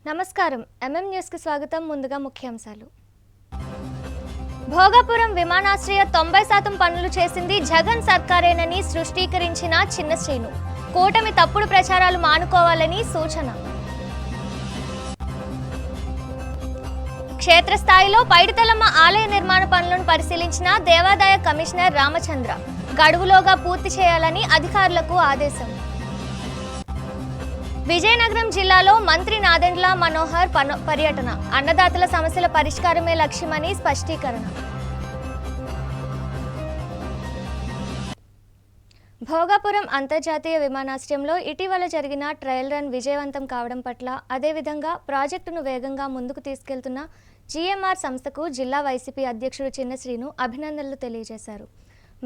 నమస్కారం MM news కి స్వాగతం. ముందుగా ముఖ్యాంశాలు. భోగాపురం విమానాశ్రయ 90% పనులు చేసింది జగన్ సర్కారేనని సృష్టీకరించిన చిన్న శ్రీను. కూటమి తప్పుడు ప్రచారాలు మానుకోవాలని సూచన. క్షేత్రస్థాయిలో పైడితలమ్మ ఆలయ నిర్మాణ పనులను పరిశీలించిన దేవాదాయ కమిషనర్ రామచంద్ర. గడువులోగా పూర్తి చేయాలని అధికారులకు ఆదేశం. విజయనగరం జిల్లాలో మంత్రి నాదెండ్ల మనోహర్ పర్యటన. అన్నదాతల సమస్యల పరిష్కారమే లక్ష్యమని స్పష్టీకరణ. భోగాపురం అంతర్జాతీయ విమానాశ్రయంలో ఇటీవల జరిగిన ట్రయల్ రన్ విజయవంతం కావడం పట్ల, అదేవిధంగా ప్రాజెక్టును వేగంగా ముందుకు తీసుకెళ్తున్న జీఎంఆర్ సంస్థకు జిల్లా వైసీపీ అధ్యక్షుడు చిన్న శ్రీను అభినందనలు తెలియజేశారు.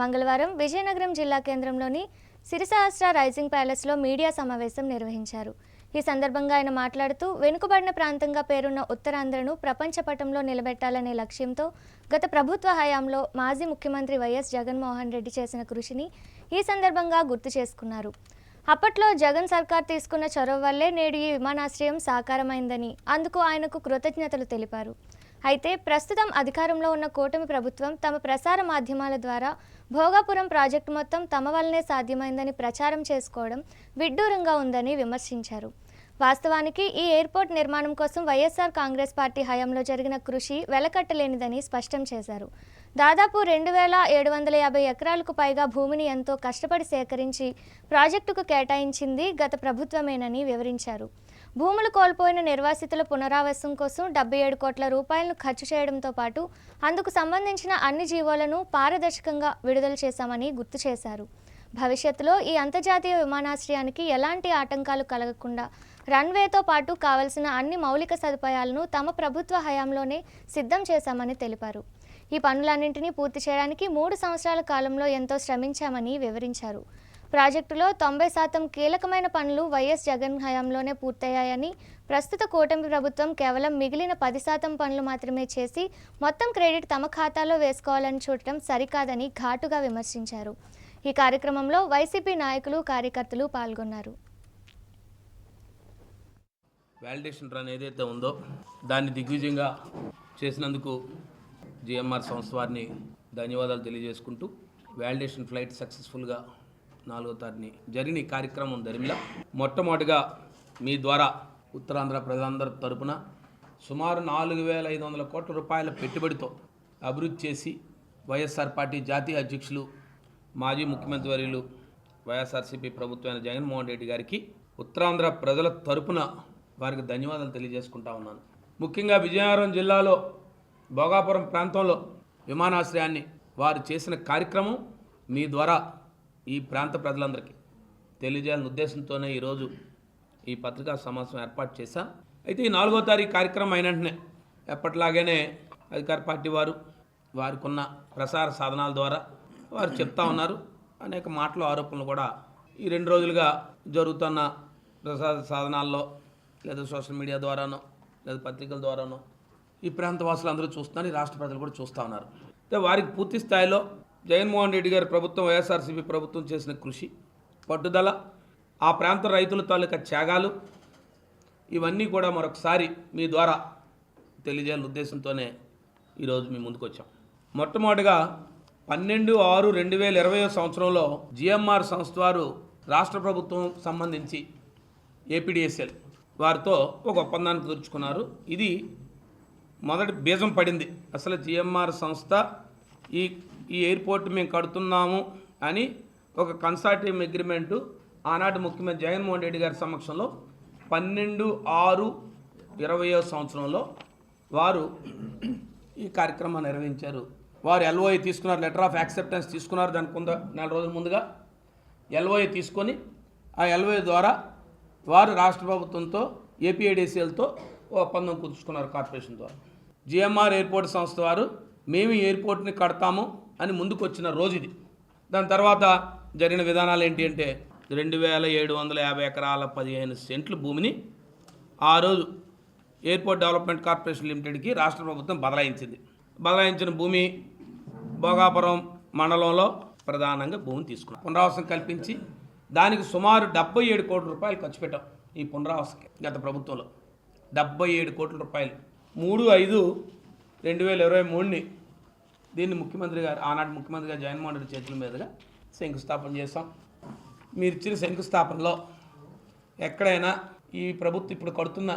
మంగళవారం విజయనగరం జిల్లా కేంద్రంలోని సిరిసహస్ర రైజింగ్ ప్యాలెస్లో మీడియా సమావేశం నిర్వహించారు. ఈ సందర్భంగా ఆయన మాట్లాడుతూ, వెనుకబడిన ప్రాంతంగా పేరున్న ఉత్తరాంధ్రను ప్రపంచ పటంలో నిలబెట్టాలనే లక్ష్యంతో గత ప్రభుత్వ హయాంలో మాజీ ముఖ్యమంత్రి వైఎస్ జగన్మోహన్ రెడ్డి చేసిన కృషిని ఈ సందర్భంగా గుర్తు చేసుకున్నారు. అప్పట్లో జగన్ సర్కార్ తీసుకున్న చొరవ వల్లే నేడు ఈ విమానాశ్రయం సాకారమైందని, అందుకు ఆయనకు కృతజ్ఞతలు తెలిపారు. అయితే ప్రస్తుతం అధికారంలో ఉన్న కూటమి ప్రభుత్వం తమ ప్రసార మాధ్యమాల ద్వారా భోగాపురం ప్రాజెక్టు మొత్తం తమ వల్లనే సాధ్యమైందని ప్రచారం చేసుకోవడం విడ్డూరంగా ఉందని విమర్శించారు. వాస్తవానికి ఈ ఎయిర్పోర్ట్ నిర్మాణం కోసం వైఎస్ఆర్ కాంగ్రెస్ పార్టీ హయాంలో జరిగిన కృషి వెలకట్టలేనిదని స్పష్టం చేశారు. దాదాపు 2750 ఎకరాలకు పైగా భూమిని ఎంతో కష్టపడి సేకరించి ప్రాజెక్టుకు కేటాయించింది గత ప్రభుత్వమేనని వివరించారు. భూములు కోల్పోయిన నిర్వాసితుల పునరావాసం కోసం 77 కోట్ల రూపాయలను ఖర్చు చేయడంతో పాటు అందుకు సంబంధించిన అన్ని జీవోలను పారదర్శకంగా విడుదల చేశామని గుర్తు చేశారు. భవిష్యత్తులో ఈ అంతర్జాతీయ విమానాశ్రయానికి ఎలాంటి ఆటంకాలు కలగకుండా రన్వేతో పాటు కావలసిన అన్ని మౌలిక సదుపాయాలను తమ ప్రభుత్వ హయాంలోనే సిద్ధం చేశామని తెలిపారు. ఈ పనులన్నింటినీ పూర్తి చేయడానికి 3 సంవత్సరాల కాలంలో ఎంతో శ్రమించామని వివరించారు. ప్రాజెక్టులో 90% కీలకమైన పనులు వైఎస్ జగన్ హయాంలోనే పూర్తయ్యాయని, ప్రస్తుత కూటమి ప్రభుత్వం కేవలం మిగిలిన 10% పనులు మాత్రమే చేసి మొత్తం క్రెడిట్ తమ ఖాతాలో వేసుకోవాలని చూడటం సరికాదని ఘాటుగా విమర్శించారు. ఈ కార్యక్రమంలో వైసీపీ నాయకులు, కార్యకర్తలు పాల్గొన్నారు. వాలిడేషన్ రన్ ఏదైతే ఉందో దాన్ని దిగ్విజయంగా చేసినందుకు జిఎంఆర్ సంస్థ వారిని ధన్యవాదాలు తెలియజేసుకుంటూ, వాలిడేషన్ ఫ్లైట్ సక్సెస్ఫుల్గా 4వ తారీఖుని జరిగిన ఈ కార్యక్రమం దరిమిలా మొట్టమొదటిగా మీ ద్వారా ఉత్తరాంధ్ర ప్రజలందరి తరపున సుమారు 4500 కోట్ల రూపాయల పెట్టుబడితో అభివృద్ధి చేసి వైఎస్ఆర్ పార్టీ జాతీయ అధ్యక్షులు, మాజీ ముఖ్యమంత్రి వర్యులు వైఎస్ఆర్సీపీ ప్రభుత్వమైన జగన్మోహన్ రెడ్డి గారికి ఉత్తరాంధ్ర ప్రజల తరపున వారికి ధన్యవాదాలు తెలియజేసుకుంటా ఉన్నాను. ముఖ్యంగా విజయనగరం జిల్లాలో భోగాపురం ప్రాంతంలో విమానాశ్రయాన్ని వారు చేసిన కార్యక్రమం మీ ద్వారా ఈ ప్రాంత ప్రజలందరికీ తెలియజేయాలనే ఉద్దేశంతోనే ఈరోజు ఈ పత్రికా సమావేశం ఏర్పాటు చేశాం. అయితే ఈ 4వ తారీఖు కార్యక్రమం అయిన వెంటనే ఎప్పటిలాగానే అధికార పార్టీ వారు వారికి ఉన్న ప్రసార సాధనాల ద్వారా వారు చెప్తా ఉన్నారు. అనేక మాటలు, ఆరోపణలు కూడా ఈ 2 రోజులుగా జరుగుతున్న ప్రసార సాధనాల్లో లేదా సోషల్ మీడియా ద్వారానో లేదా పత్రికల ద్వారానో ఈ ప్రాంత వాసులు అందరూ చూస్తున్నారు, ఈ రాష్ట్ర ప్రజలు కూడా చూస్తూ ఉన్నారు. అయితే వారికి పూర్తి స్థాయిలో జగన్మోహన్ రెడ్డి గారి ప్రభుత్వం, వైఎస్ఆర్సీపీ ప్రభుత్వం చేసిన కృషి, పట్టుదల, ఆ ప్రాంత రైతుల తాలూకా త్యాగాలు ఇవన్నీ కూడా మరొకసారి మీ ద్వారా తెలియజేయాలనే ఉద్దేశంతోనే ఈరోజు మీ ముందుకు వచ్చాం. మొట్టమొదటిగా 12/6/2020 సంవత్సరంలో జిఎంఆర్ సంస్థ వారు రాష్ట్ర ప్రభుత్వం సంబంధించి ఏపీడీఎస్ఎల్ వారితో ఒక ఒప్పందాన్ని కుదుర్చుకున్నారు. ఇది మొదటి బీజం పడింది. అసలు జిఎంఆర్ సంస్థ ఈ ఎయిర్పోర్ట్ మేము కడుతున్నాము అని ఒక కన్సార్టియం అగ్రిమెంటు ఆనాటి ముఖ్యమంత్రి జగన్మోహన్ రెడ్డి గారి సమక్షంలో 12/6/20 సంవత్సరంలో వారు ఈ కార్యక్రమాన్ని నిర్వహించారు. వారు ఎల్ఓఏ తీసుకున్నారు, లెటర్ ఆఫ్ యాక్సెప్టెన్స్ తీసుకున్నారు. దానికి 4 రోజుల ముందుగా ఎల్ఓఏ తీసుకొని ఆ ఎల్ఓఏ ద్వారా వారు రాష్ట్ర ప్రభుత్వంతో ఏపీఐడిసిఎల్తో ఒప్పందం కుదుర్చుకున్నారు కార్పొరేషన్ ద్వారా. జిఎంఆర్ ఎయిర్పోర్ట్ సంస్థ వారు మేము ఈ ఎయిర్పోర్ట్ని కడతాము అని ముందుకు వచ్చిన రోజు ఇది. దాని తర్వాత జరిగిన విధానాలు ఏంటి అంటే 2750 ఎకరాల 15 సెంట్ల భూమిని ఆ రోజు ఎయిర్పోర్ట్ డెవలప్మెంట్ కార్పొరేషన్ లిమిటెడ్కి రాష్ట్ర ప్రభుత్వం బదలాయించింది. బదలాయించిన భూమి భోగాపురం మండలంలో ప్రధానంగా భూమిని తీసుకున్నాం. పునరావాసం కల్పించి దానికి సుమారు 77 కోట్ల రూపాయలు ఖర్చు పెట్టాం ఈ పునరావాసకి గత ప్రభుత్వంలో. 77 కోట్ల రూపాయలు 3/5/2023 దీన్ని ముఖ్యమంత్రి గారు ఆనాటి ముఖ్యమంత్రి గారు జగన్మోహన్ రెడ్డి చేతుల మీదుగా శంకుస్థాపన చేశాం. మీరు ఇచ్చిన శంకుస్థాపనలో ఎక్కడైనా ఈ ప్రభుత్వం ఇప్పుడు కడుతున్న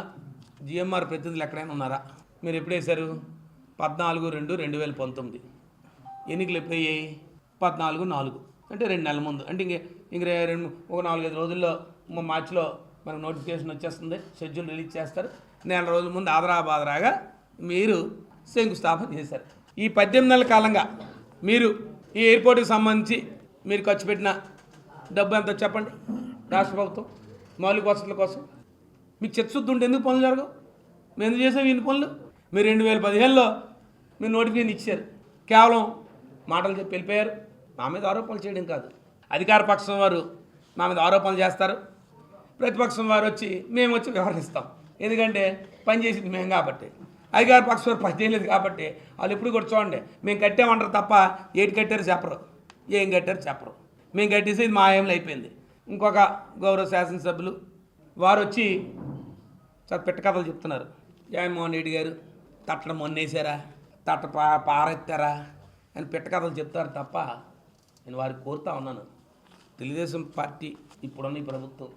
జిఎంఆర్ ప్రతినిధులు ఎక్కడైనా ఉన్నారా? మీరు ఎప్పుడు వేశారు? 14/2/2019. ఎన్నికలు ఎప్పుడు అయ్యాయి? 14/4 అంటే 2 నెలల ముందు. అంటే ఇంక 4-5 రోజుల్లో మార్చిలో మనకు నోటిఫికేషన్ వచ్చేస్తుంది, షెడ్యూల్ రిలీజ్ చేస్తారు. 1 నెల రోజుల ముందు ఆదరాబాదరాగా మీరు శంకుస్థాపన చేశారు. ఈ 18 నెలల కాలంగా మీరు ఈ ఎయిర్పోర్ట్కి సంబంధించి మీరు ఖర్చు పెట్టిన డబ్బు ఎంత చెప్పండి? రాష్ట్ర ప్రభుత్వం మౌలిక వసతుల కోసం మీకు చిత్తశుద్ధి ఉంటే ఎందుకు పనులు జరగవు? మేము ఎందుకు చేసాం ఇన్ని పనులు? మీరు 2015లో మీరు నోటిఫికేషన్ ఇచ్చారు, కేవలం మాటలు చెప్పి వెళ్ళిపోయారు. మా మీద ఆరోపణలు చేయడం కాదు, అధికార పక్షం వారు మా మీద ఆరోపణలు చేస్తారు, ప్రతిపక్షం వారు వచ్చి మేము వచ్చి వ్యవహరిస్తాం. ఎందుకంటే పని చేసింది మేము కాబట్టి, అధికార పక్షం వారు పని చేయలేదు కాబట్టి వాళ్ళు ఎప్పుడు కూడా చూడండి మేము కట్టామంటారు తప్ప ఏటి కట్టారు చెప్పరు, ఏం కట్టారు చెప్పరు. మేము కట్టేసేది మా ఏమైనా అయిపోయింది. ఇంకొక గౌరవ శాసనసభ్యులు వారు వచ్చి చాలా పెట్ట కథలు చెప్తున్నారు. జగన్మోహన్ రెడ్డి గారు తట్టను మొన్నేసారా, తట్ట పారెత్తారా అని పెట్ట కథలు చెప్తారు తప్ప నేను వారికి కోరుతా ఉన్నాను, తెలుగుదేశం పార్టీ ఇప్పుడున్న ఈ ప్రభుత్వం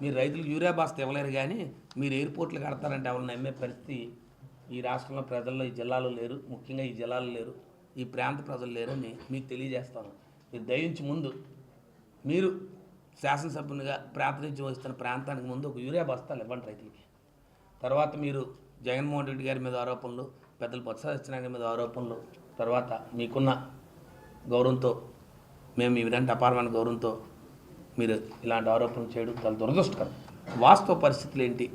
మీరు రైతులకు యూరియా బాస్తా ఇవ్వలేరు, కానీ మీరు ఎయిర్పోర్ట్లు కడతారంటే ఎవరు నమ్మే పరిస్థితి ఈ రాష్ట్రంలో ప్రజల్లో ఈ జిల్లాలో లేరు, ముఖ్యంగా ఈ జిల్లాలో లేరు, ఈ ప్రాంత ప్రజలు లేరని మీకు తెలియజేస్తాను. మీరు దయించి ముందు మీరు శాసనసభ్యునిగా ప్రాతినిధ్యం వహిస్తున్న ప్రాంతానికి ముందు ఒక యూరియా బస్తాలు ఇవ్వండి రైతులకి. తర్వాత మీరు జగన్మోహన్ రెడ్డి గారి మీద ఆరోపణలు, పెద్దలు బొత్స సత్యనారాయణ మీద ఆరోపణలు, తర్వాత మీకున్న గౌరవంతో మేము ఈ విధంగా అపారమైన గౌరవంతో మీరు ఇలాంటి ఆరోపణలు చేయడం చాలా దురదృష్టకరం. వాస్తవ పరిస్థితులు ఏంటి,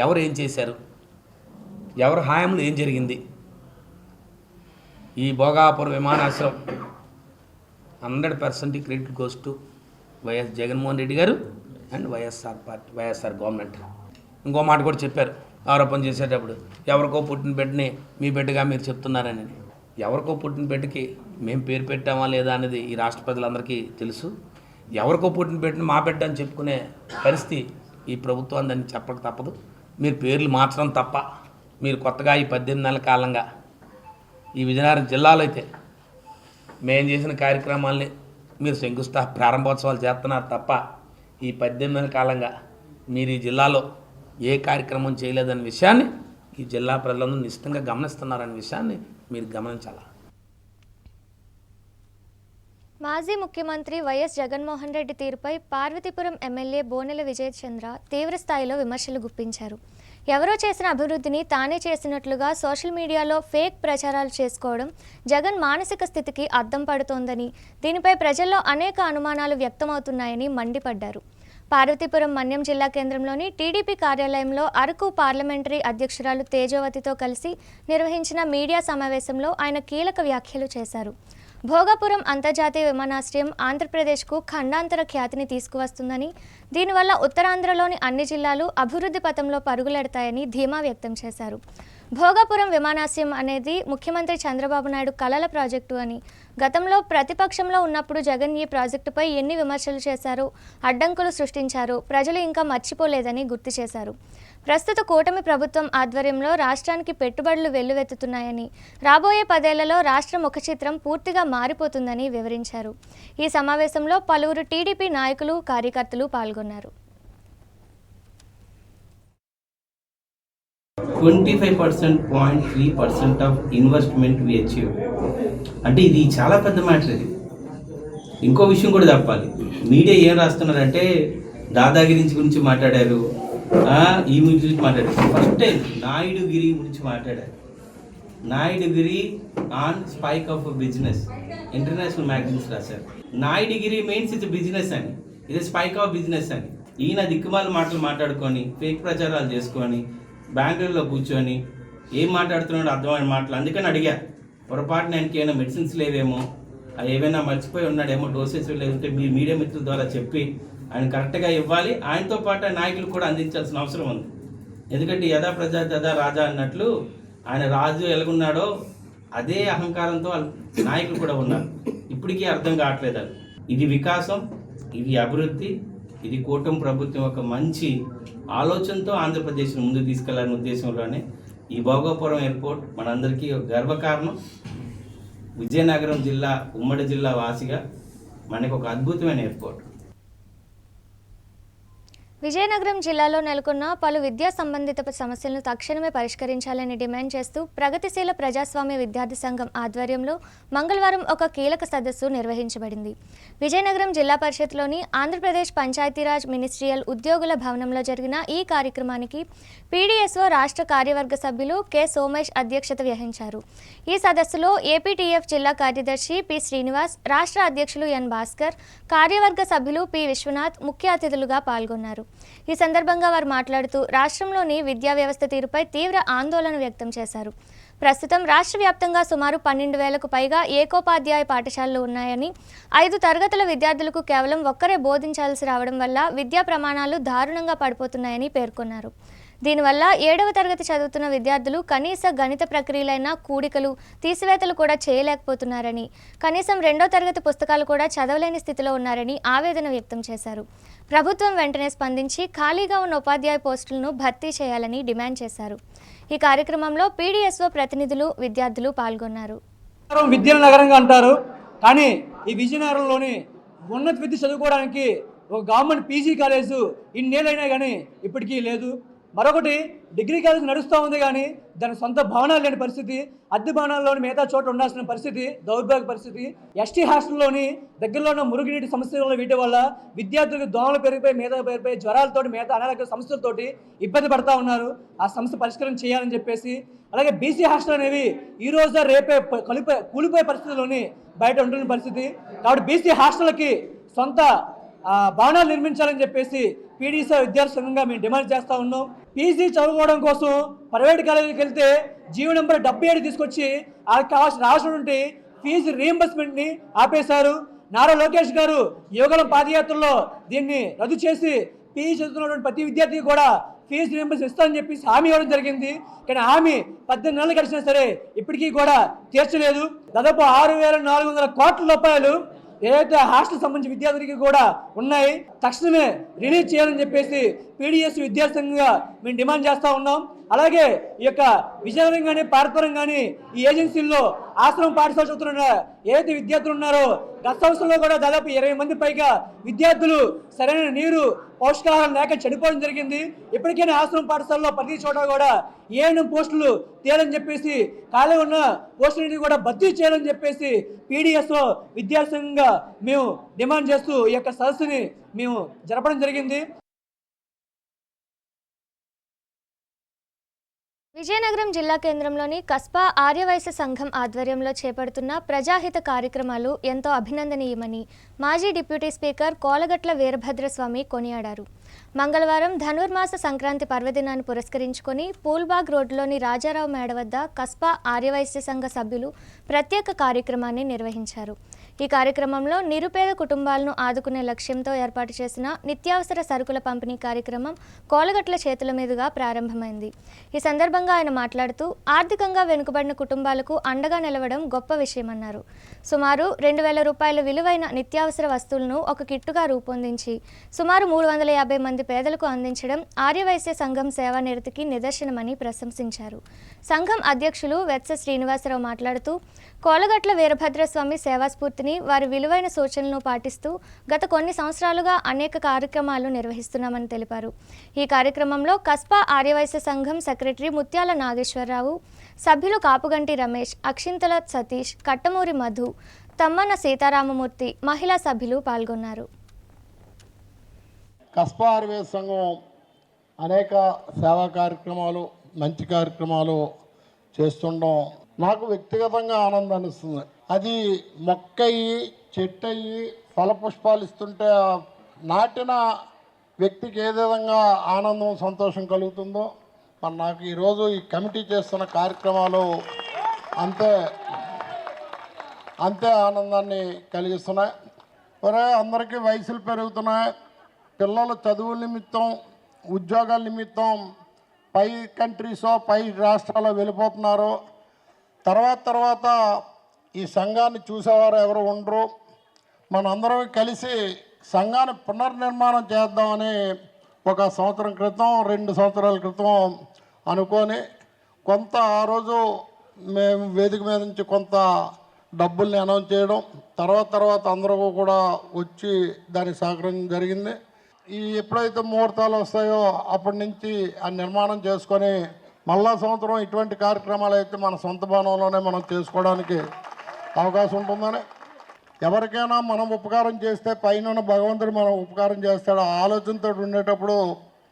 ఎవరు ఏం చేశారు, ఎవరి హాయంలో ఏం జరిగింది? ఈ భోగాపురం విమానాశ్రయం 100% credit goes to YS Jaganmohan Reddy గారు అండ్ వైఎస్ఆర్ గవర్నమెంట్. ఇంకో మాట కూడా చెప్పారు ఆరోపణ చేసేటప్పుడు, ఎవరికో పుట్టిన బిడ్డని మీ బిడ్డగా మీరు చెప్తున్నారని. ఎవరికో పుట్టిన బిడ్డకి మేము పేరు పెట్టామా లేదా అనేది ఈ రాష్ట్ర ప్రజలందరికీ తెలుసు. ఎవరికో పుట్టిన బిడ్డని మా బిడ్డ అని చెప్పుకునే పరిస్థితి ఈ ప్రభుత్వం దాన్ని చెప్పక తప్పదు. మీరు పేర్లు మార్చడం తప్ప మీరు కొత్తగా ఈ 18 నెలల కాలంగా ఈ విజయనగరం జిల్లాలో అయితే మేము చేసిన కార్యక్రమాల్ని మీరు ప్రారంభోత్సవాలు చేస్తున్నారు తప్ప ఈ 18 నెలల కాలంగా మీరు ఈ జిల్లాలో ఏ కార్యక్రమం చేయలేదనే విషయాన్ని ఈ జిల్లా ప్రజలందరూ నిశ్చితంగా గమనిస్తున్నారనే విషయాన్ని మీరు గమనించాలి. మాజీ ముఖ్యమంత్రి వైఎస్ జగన్మోహన్ రెడ్డి తీరుపై పార్వతీపురం ఎమ్మెల్యే బోనెల విజయ్ చంద్ర తీవ్ర స్థాయిలో విమర్శలు గుప్పించారు. ఎవరో చేసిన అభివృద్ధిని తానే చేసినట్లుగా సోషల్ మీడియాలో ఫేక్ ప్రచారాలు చేసుకోవడం జగన్ మానసిక స్థితికి అద్దం పడుతోందని, దీనిపై ప్రజల్లో అనేక అనుమానాలు వ్యక్తమవుతున్నాయని మండిపడ్డారు. పార్వతీపురం మన్యం జిల్లా కేంద్రంలోని టీడీపీ కార్యాలయంలో అరకు పార్లమెంటరీ అధ్యక్షురాలు తేజోవతితో కలిసి నిర్వహించిన మీడియా సమావేశంలో ఆయన కీలక వ్యాఖ్యలు చేశారు. భోగాపురం అంతర్జాతీయ విమానాశ్రయం ఆంధ్రప్రదేశ్కు ఖండాంతర ఖ్యాతిని తీసుకువస్తుందని, దీనివల్ల ఉత్తరాంధ్రలోని అన్ని జిల్లాలు అభివృద్ధి పథంలో పరుగులెడతాయని ధీమా వ్యక్తం చేశారు. భోగాపురం విమానాశ్రయం అనేది ముఖ్యమంత్రి చంద్రబాబు నాయుడు కలల ప్రాజెక్టు అని, గతంలో ప్రతిపక్షంలో ఉన్నప్పుడు జగన్ ఈ ప్రాజెక్టుపై ఎన్ని విమర్శలు చేశారో, అడ్డంకులు సృష్టించారో ప్రజలు ఇంకా మర్చిపోలేదని గుర్తు చేశారు. ప్రస్తుత కూటమి ప్రభుత్వం ఆధ్వర్యంలో రాష్ట్రానికి పెట్టుబడులు వెల్లువెత్తుతున్నాయని, రాబోయే 10 ఏళ్లలో రాష్ట్ర ముఖ చిత్రం పూర్తిగా మారిపోతుందని వివరించారు. ఈ సమావేశంలో పలువురు టీడీపీ నాయకులు, కార్యకర్తలు పాల్గొన్నారు. 25.3% ఆఫ్ ఇన్వెస్ట్మెంట్ వి అచీవ్ అంటే ఇది చాలా పెద్ద మ్యాటర్. ఇది ఇంకో విషయం కూడా చెప్పాలి. మీడియా ఏం రాస్తున్నారంటే దాదాగిరి గురించి మాట్లాడారు, ఈ గురించి మాట్లాడారు. ఫస్ట్ టైం నాయుడుగిరి గురించి మాట్లాడారు. నాయుడుగిరి on spike of business international magazines రాశారు. నాయుడుగిరి మీన్స్ ఇది బిజినెస్ అని, ఇది స్పైక్ ఆఫ్ బిజినెస్ అని. ఈయన దిక్కుమాల మాటలు మాట్లాడుకొని ఫేక్ ప్రచారాలు చేసుకొని బెంగళూరులో కూర్చొని ఏం మాట్లాడుతున్నాడో అర్థమైన మాటలు. అందుకని అడిగా, పొరపాటున ఆయనకి ఏమైనా మెడిసిన్స్ లేవేమో, ఏవైనా మర్చిపోయి ఉన్నాడేమో, డోసెస్ లేకుంటే మీ మీడియా మిత్రుల ద్వారా చెప్పి ఆయన కరెక్ట్గా ఇవ్వాలి. ఆయనతో పాటు నాయకులు కూడా అందించాల్సిన అవసరం ఉంది. ఎందుకంటే యథా ప్రజా తదా రాజా అన్నట్లు ఆయన రాజు ఎలాగున్నాడో అదే అహంకారంతో నాయకులు కూడా ఉన్నారు. ఇప్పటికీ అర్థం కావట్లేదు. అది ఇది వికాసం, ఇది అభివృద్ధి, ఇది కూటమి ప్రభుత్వం ఒక మంచి ఆలోచనతో ఆంధ్రప్రదేశ్ని ముందుకు తీసుకెళ్లాలనే ఉద్దేశంలోనే ఈ భోగాపురం ఎయిర్పోర్ట్ మనందరికీ ఒక గర్వకారణం. విజయనగరం జిల్లా ఉమ్మడి జిల్లా వాసిగా మనకు ఒక అద్భుతమైన ఎయిర్పోర్ట్. విజయనగరం జిల్లాలో నెలకొన్న పలు విద్యా సంబంధిత సమస్యలను తక్షణమే పరిష్కరించాలని డిమాండ్ చేస్తూ ప్రగతిశీల ప్రజాస్వామ్య విద్యార్థి సంఘం ఆధ్వర్యంలో మంగళవారం ఒక కీలక సదస్సు నిర్వహించబడింది. విజయనగరం జిల్లా పరిషత్లోని ఆంధ్రప్రదేశ్ పంచాయతీరాజ్ మినిస్ట్రియల్ ఉద్యోగుల భవనంలో జరిగిన ఈ కార్యక్రమానికి పీడీఎస్ఓ రాష్ట్ర కార్యవర్గ సభ్యులు కె సోమేష్ అధ్యక్షత వహించారు. ఈ సదస్సులో ఏపీటీఎఫ్ జిల్లా కార్యదర్శి పి శ్రీనివాస్, రాష్ట్ర అధ్యక్షులు ఎన్ భాస్కర్, కార్యవర్గ సభ్యులు పి విశ్వనాథ్ ముఖ్య అతిథులుగా పాల్గొన్నారు. ఈ సందర్భంగా వారు మాట్లాడుతూ రాష్ట్రంలోని విద్యా వ్యవస్థ తీరుపై తీవ్ర ఆందోళన వ్యక్తం చేశారు. ప్రస్తుతం రాష్ట్ర వ్యాప్తంగా సుమారు 12,000కు పైగా ఏకోపాధ్యాయ పాఠశాలలు ఉన్నాయని, 5 తరగతుల విద్యార్థులకు కేవలం ఒక్కరే బోధించాల్సి రావడం వల్ల విద్యా ప్రమాణాలు దారుణంగా పడిపోతున్నాయని పేర్కొన్నారు. దీనివల్ల 7వ తరగతి చదువుతున్న విద్యార్థులు కనీస గణిత ప్రక్రియలైన కూడికలు, తీసివేతలు కూడా చేయలేకపోతున్నారని, కనీసం 2వ తరగతి పుస్తకాలు కూడా చదవలేని స్థితిలో ఉన్నారని ఆవేదన వ్యక్తం చేశారు. ప్రభుత్వం వెంటనే స్పందించి ఖాళీగా ఉన్న ఉపాధ్యాయ పోస్టులను భర్తీ చేయాలని డిమాండ్ చేశారు. ఈ కార్యక్రమంలో పీడీఎస్ఓ ప్రతినిధులు, విద్యార్థులు పాల్గొన్నారు. విద్యల నగరంగా అంటారు, కానీ ఈ విజయనగరంలోని ఉన్నత విద్య చదువుకోవడానికి ఒక గవర్నమెంట్ పీజీ కాలేజు ఇన్నేళ్ళైనా కానీ ఇప్పటికీ లేదు. మరొకటి డిగ్రీ కాలేజ్ నడుస్తూ ఉంది, కానీ దాని సొంత భవనాలు లేని పరిస్థితి, అద్దె భవనాల్లోని మిగతా చోట ఉండాల్సిన పరిస్థితి, దౌర్భాగ్య పరిస్థితి. ఎస్టీ హాస్టల్లోని దగ్గరలో ఉన్న మురుగునీటి సమస్యల వీటి వల్ల విద్యార్థులకు దోమలు పెరిగిపోయి, మిగతా పెరిగిపోయి, జ్వరాలతోటి, మిగతా అనారోగ్య సమస్యలతోటి ఇబ్బంది పడతా ఉన్నారు. ఆ సమస్య పరిష్కారం చేయాలని చెప్పేసి, అలాగే బీసీ హాస్టల్ అనేవి ఈ రోజు రేపే కూలిపోయే పరిస్థితుల్లోని బయట ఉంటున్న పరిస్థితి. కాబట్టి బీసీ హాస్టల్కి సొంత భవనాలు నిర్మించాలని చెప్పేసి పీడీసీ విద్యార్థి సంఘంగా మేము డిమాండ్ చేస్తూ ఉన్నాం. పీజీ చదువుకోవడం కోసం ప్రైవేట్ కాలేజీకి వెళ్తే జీవో నెంబర్ 77 తీసుకొచ్చి వాళ్ళకి రావాల్సినటువంటి ఫీజు రీఎంబర్స్మెంట్ని ఆపేశారు. నారా లోకేష్ గారు యువగలం పాదయాత్రలో దీన్ని రద్దు చేసి పీజీ చదువుతున్నటువంటి ప్రతి విద్యార్థికి కూడా ఫీజు రీఎంబర్స్మెంట్ ఇస్తామని చెప్పి హామీ ఇవ్వడం జరిగింది. కానీ హామీ 18 నెలలు గడిచినా సరే ఇప్పటికీ కూడా తీర్చలేదు. దాదాపు 6,400 కోట్ల రూపాయలు ఏదైతే హాస్టల్ సంబంధించిన విద్యార్థులకి కూడా ఉన్నాయి, తక్షణమే రిలీజ్ చేయాలని చెప్పేసి పీడీఎస్ విద్యార్థి సంఘంగా మేము డిమాండ్ చేస్తూ ఉన్నాం. అలాగే ఈ యొక్క విజయనగరం కానీ పార్వతపురం కానీ ఈ ఏజెన్సీల్లో ఆశ్రమం పాఠశాల చదువుతున్న ఏదైతే విద్యార్థులు ఉన్నారో గత సంవత్సరంలో కూడా దాదాపు 20 మంది పైగా విద్యార్థులు సరైన నీరు, పౌష్టికాహారం లేక చనిపోవడం జరిగింది. ఇప్పటికైనా ఆశ్రమం పాఠశాలలో ప్రతి చోట కూడా ఏఎన్ఎం పోస్టులు తీయాలని చెప్పేసి, ఖాళీ ఉన్న పోస్టులని కూడా భర్తీ చేయాలని చెప్పేసి పీడీఎస్లో విద్యార్థి సంఘంగా మేము డిమాండ్ చేస్తూ ఈ యొక్క సదస్సుని మేము జరపడం జరిగింది. విజయనగరం జిల్లా కేంద్రంలోని కస్బా ఆర్యవైశ్య సంఘం ఆధ్వర్యంలో చేపడుతున్న ప్రజాహిత కార్యక్రమాలు ఎంతో అభినందనీయమని మాజీ డిప్యూటీ స్పీకర్ కోలగట్ల వీరభద్రస్వామి కొనియాడారు. మంగళవారం ధనుర్మాస సంక్రాంతి పర్వదినాన్ని పురస్కరించుకొని పూల్బాగ్ రోడ్డులోని రాజారావు మేడ వద్ద కస్బా ఆర్యవైశ్య సంఘ సభ్యులు ప్రత్యేక కార్యక్రమాన్ని నిర్వహించారు. ఈ కార్యక్రమంలో నిరుపేద కుటుంబాలను ఆదుకునే లక్ష్యంతో ఏర్పాటు చేసిన నిత్యావసర సరుకుల పంపిణీ కార్యక్రమం కోలగట్ల చేతుల మీదుగా ప్రారంభమైంది. ఈ సందర్భంగా ఆయన మాట్లాడుతూ ఆర్థికంగా వెనుకబడిన కుటుంబాలకు అండగా నిలవడం గొప్ప విషయమన్నారు. సుమారు 2,000 రూపాయల విలువైన నిత్యావసర వస్తువులను ఒక కిట్టుగా రూపొందించి సుమారు 350 మంది పేదలకు అందించడం ఆర్యవైశ్య సంఘం సేవానిరతికి నిదర్శనమని ప్రశంసించారు. సంఘం అధ్యక్షులు వెత్స శ్రీనివాసరావు మాట్లాడుతూ కోలగట్ల వీరభద్రస్వామి సేవాస్ఫూర్తిని, వారి విలువైన సూచనలను పాటిస్తూ గత కొన్ని సంవత్సరాలుగా అనేక కార్యక్రమాలు నిర్వహిస్తున్నామని తెలిపారు. ఈ కార్యక్రమంలో కస్బా ఆర్యవైశ్య సంఘం సెక్రటరీ ముత్యాల నాగేశ్వరరావు, సభ్యులు కాపుగంటి రమేష్, అక్షింతల సతీష్, కట్టమూరి మధు, తమ్మన సీతారామమూర్తి, మహిళా సభ్యులు పాల్గొన్నారు. కస్బా ఆర్యవైశ్య సంఘం అనేక సేవా కార్యక్రమాలు, మంచి కార్యక్రమాలు చేస్తుండడం నాకు వ్యక్తిగతంగా ఆనందాన్ని ఇస్తుంది. అది మొక్కయ్యి, చెట్టయ్యి, ఫలపుష్పాలు ఇస్తుంటే నాటిన వ్యక్తికి ఏ విధంగా ఆనందం, సంతోషం కలుగుతుందో మరి నాకు ఈరోజు ఈ కమిటీ చేస్తున్న కార్యక్రమాలు అంతే ఆనందాన్ని కలిగిస్తున్నాయి. మరి అందరికీ వయసులు పెరుగుతున్నాయి, పిల్లల చదువుల నిమిత్తం, ఉద్యోగాల నిమిత్తం పై కంట్రీసో, పై రాష్ట్రాల్లో వెళ్ళిపోతున్నారు. తర్వాత ఈ సంఘాన్ని చూసేవారు ఎవరు ఉండరు. మనందరం కలిసి సంఘాన్ని పునర్నిర్మాణం చేద్దామని ఒక సంవత్సరం క్రితం 2 సంవత్సరాల క్రితం అనుకొని కొంత ఆ రోజు మేము వేదిక మీద నుంచి కొంత డబ్బుల్ని అనౌన్స్ చేయడం, తర్వాత అందరూ కూడా వచ్చి దానికి సహకరించడం జరిగింది. ఈ ఎప్పుడైతే ముహూర్తాలు వస్తాయో అప్పటి నుంచి ఆ నిర్మాణం చేసుకొని మళ్ళా సంవత్సరం ఇటువంటి కార్యక్రమాలు అయితే మన సొంత భవనంలోనే మనం చేసుకోవడానికి అవకాశం ఉంటుందని, ఎవరికైనా మనం ఉపకారం చేస్తే పైన భగవంతుడు మనం ఉపకారం చేస్తాడు ఆ ఆలోచనతో ఉండేటప్పుడు